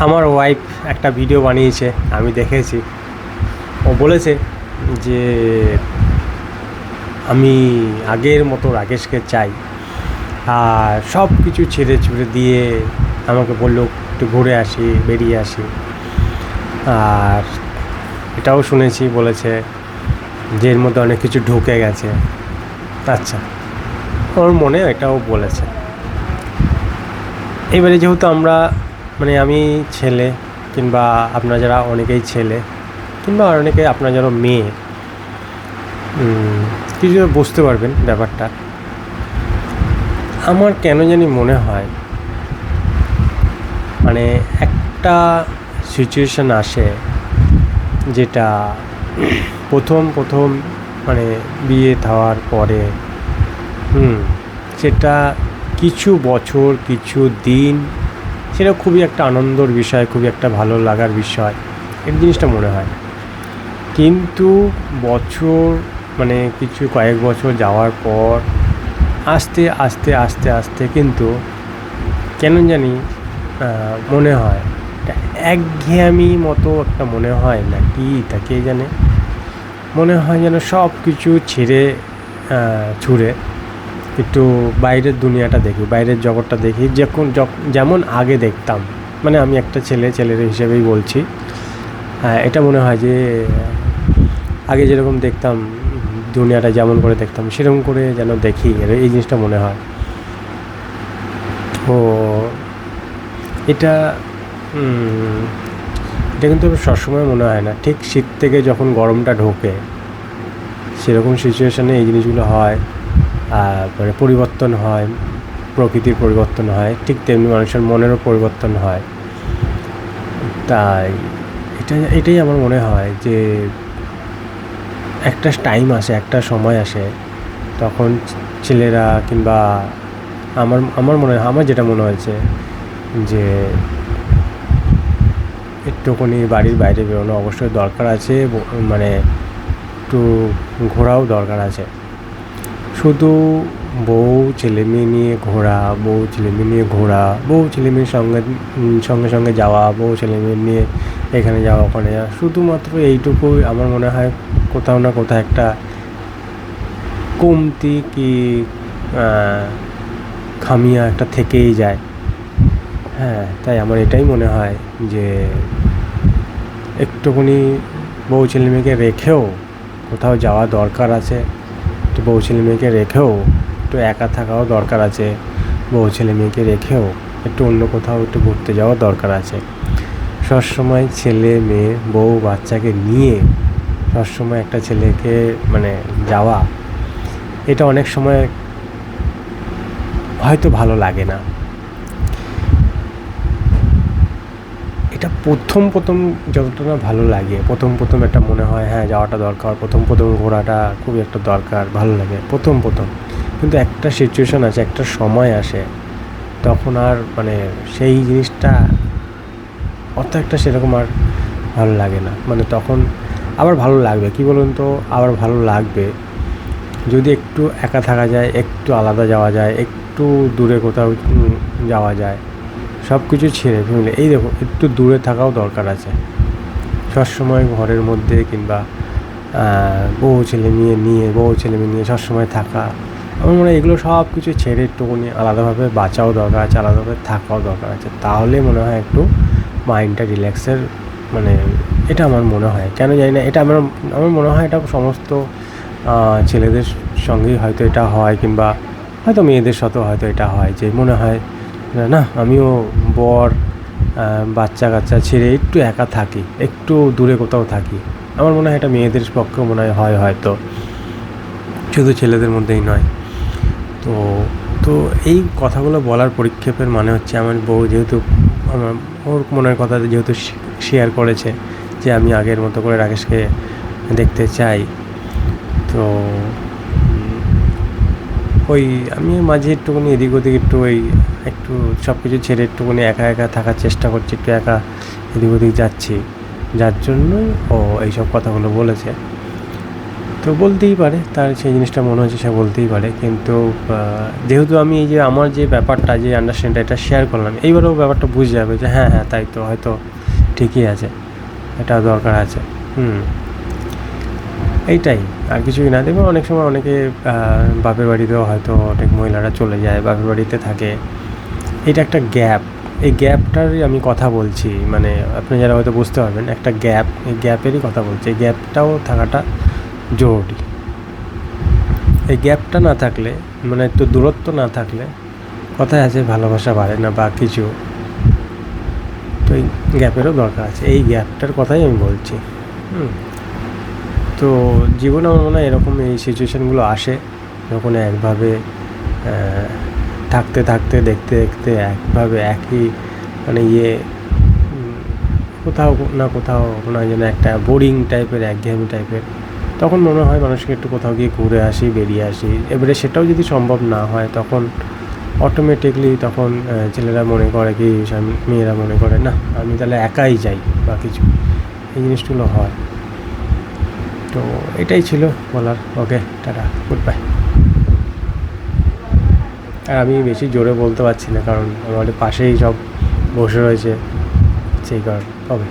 আমার ওয়াইফ একটা ভিডিও বানিয়েছে, আমি দেখেছি। ও বলেছে যে আমি আগের মতো রাকেশকে চাই, আর সব কিছু ছেড়ে ছুড়ে দিয়ে আমাকে বললো একটু ঘুরে আসি, বেরিয়ে আসি। আর এটাও শুনেছি, বলেছে যে এর মধ্যে অনেক কিছু ঢুকে গেছে। আচ্ছা, ওর মনে এটাও বলেছে। এবারে যেহেতু আমরা আমি ছেলে, কিংবা আপনারা যারা অনেকেই ছেলে, কিংবা অনেকে আপনারা যারা মেয়ে, কিছু বুঝতে পারবেন ব্যাপারটা। আমার কেন জানি মনে হয় একটা সিচুয়েশান আসে, যেটা প্রথম বিয়ে হওয়ার পরে সেটা কিছু বছর, কিছু দিন, সেটা খুবই একটা আনন্দর বিষয়, খুবই একটা ভালো লাগার বিষয়, এই জিনিসটা মনে হয়। কিন্তু বছর কিছু কয়েক বছর যাওয়ার পর আস্তে আস্তে আস্তে আস্তে কিন্তু কেন জানি মনে হয় একটা একঘেয়েমি মতো একটা মনে হয়, না কি তাকে জানে, মনে হয় যেন সব কিছু ছেড়ে ছুড়ে একটু বাইরের দুনিয়াটা দেখি, বাইরের জগৎটা দেখি, যেমন আগে দেখতাম। আমি একটা ছেলের হিসেবেই বলছি। এটা মনে হয় যে আগে যেরকম দেখতাম দুনিয়াটা, যেমন করে দেখতাম সেরকম করে যেন দেখি, এই জিনিসটা মনে হয়। তো এটা কিন্তু সবসময় মনে হয় না। ঠিক শীত থেকে যখন গরমটা ঢোকে, সেরকম সিচুয়েশানে এই জিনিসগুলো হয়, পরিবর্তন হয়, প্রকৃতির পরিবর্তন হয়, ঠিক তেমনি মানুষের মনেরও পরিবর্তন হয়। তাই এটাই আমার মনে হয় যে একটা টাইম আসে, একটা সময় আসে, তখন ছেলেরা কিংবা আমার মনে হয়, আমার যেটা মনে হয়েছে যে একটুখানি বাড়ির বাইরে বেরোনো অবশ্যই দরকার আছে, একটু ঘোরাও দরকার আছে। শুধু বউ ছেলেমেয়ে নিয়ে ঘোরা, বউ ছেলেমেয়ের সঙ্গে সঙ্গে যাওয়া, বউ ছেলেমেয়ে নিয়ে এখানে যাওয়া, ওখানে যাওয়া, শুধুমাত্র এইটুকুই আমার মনে হয় কোথাও না কোথাও একটা কমতি কি খামিয়া একটা থেকেই যায়। তাই আমার এটাই মনে হয় যে একটুখানি বউ ছেলেমেয়েকে রেখেও কোথাও যাওয়া দরকার আছে, একটু বউ ছেলেমেয়েকে রেখেও একটু একা থাকাও দরকার আছে, বউ ছেলেমেয়েকে রেখেও একটু অন্য কোথাও একটু ঘুরতে যাওয়া দরকার আছে। সবসময় ছেলে মেয়ে বউ বাচ্চাকে নিয়ে সবসময় একটা ছেলেকে যাওয়া, এটা অনেক সময় হয়তো ভালো লাগে না। এটা প্রথম যতটা না ভালো লাগে, প্রথম একটা মনে হয় হ্যাঁ যাওয়াটা দরকার, প্রথম ঘোরাটা খুবই একটা দরকার, ভালো লাগে প্রথম। কিন্তু একটা সিচুয়েশান আছে, একটা সময় আসে, তখন আর সেই জিনিসটা অত একটা সেরকম আর ভালো লাগে না। তখন আবার ভালো লাগবে, কি বলুন তো, আবার ভালো লাগবে যদি একটু একা থাকা যায়, একটু আলাদা যাওয়া যায়, একটু দূরে কোথাও যাওয়া যায়, সব কিছু ছেড়ে ফেলে। এই দেখো, একটু দূরে থাকাও দরকার আছে। সবসময় ঘরের মধ্যে কিংবা বউ ছেলে মেয়ে নিয়ে সবসময় থাকা, আমার মনে হয় এগুলো সব কিছু ছেড়ে একটুখানি আলাদাভাবে বাঁচাও দরকার আছে, আলাদাভাবে থাকাও দরকার আছে। তাহলে মনে হয় একটু মাইন্ডটা রিল্যাক্সের এটা আমার মনে হয়। কেন জানি না, এটা আমার মনে হয় এটা সমস্ত ছেলেদের সঙ্গেই হয়তো এটা হয়, কিংবা হয়তো মেয়েদের সাথেও হয়তো এটা হয়, যে মনে হয় না আমিও বর বাচ্চা কাচ্চা ছেড়ে একটু একা থাকি, একটু দূরে কোথাও থাকি। আমার মনে হয় এটা মেয়েদের পক্ষেও মনে হয় হয়তো, শুধু ছেলেদের মধ্যেই নয়। তো এই কথাগুলো বলার পরিক্ষেপের হচ্ছে, আমার বউ যেহেতু ওর মনের কথা যেহেতু শেয়ার করেছে যে আমি আগের মতো করে রাকেশকে দেখতে চাই, তো আমি মাঝে একটুখানি এদিক ওদিক একটু সব কিছু ছেড়ে একটুখানি একা একা থাকার চেষ্টা করছি, একটু একা এদিক ওদিক যাচ্ছি, যার জন্যই ও এইসব কথাগুলো বলেছে। তো বলতেই পারে, তার সেই জিনিসটা মনে হচ্ছে সে বলতেই পারে, কিন্তু যেহেতু আমি এই যে আমার যে ব্যাপারটা, যে আন্ডারস্ট্যান্ডটা এটা শেয়ার করলাম, এইবারেও ব্যাপারটা বুঝে যাবে যে হ্যাঁ হ্যাঁ তাই তো, হয়তো ঠিকই আছে, এটা দরকার আছে। এইটাই, আর কিছুই না। দেখুন অনেক সময় অনেকে বাপের বাড়িতেও হয়তো অনেক মহিলারা চলে যায়, বাপের বাড়িতে থাকে, এটা একটা গ্যাপ। এই গ্যাপটারই আমি কথা বলছি, মানে আপনি যারা হয়তো বুঝতে পারবেন, একটা গ্যাপ, এই গ্যাপেরই কথা বলছি। এই গ্যাপটাও থাকাটা জরুরি। এই গ্যাপটা না থাকলে, মানে একটু দূরত্ব না থাকলে, কথায় আছে ভালোবাসা বাড়ে না বা কিছু, তো এই গ্যাপেরও দরকার আছে। এই গ্যাপটার কথাই আমি বলছি। তো জীবনে আমার মনে হয় এরকম এই সিচুয়েশানগুলো আসে, যখন একভাবে থাকতে থাকতে, দেখতে দেখতে একভাবে একই মানে কোথাও না কোথাও মনে হয় যেন একটা বোরিং টাইপের, একঘেয়েমি টাইপের, তখন মনে হয় মানুষকে একটু কোথাও গিয়ে ঘুরে আসি, বেরিয়ে আসি। এবারে সেটাও যদি সম্ভব না হয়, তখন অটোমেটিকলি তখন ছেলেরা মনে করে কি, মেয়েরা মনে করে না আমি তাহলে একাই যাই বা কিছু, এই জিনিসগুলো হয়। তো এটাই ছিল বলার। ওকে, টাটা, গুড বাই। আর আমি বেশি জোরে বলতে পারছি না, কারণ আমাদের পাশেই সব বসে রয়েছে, সেই কারণে। ওকে।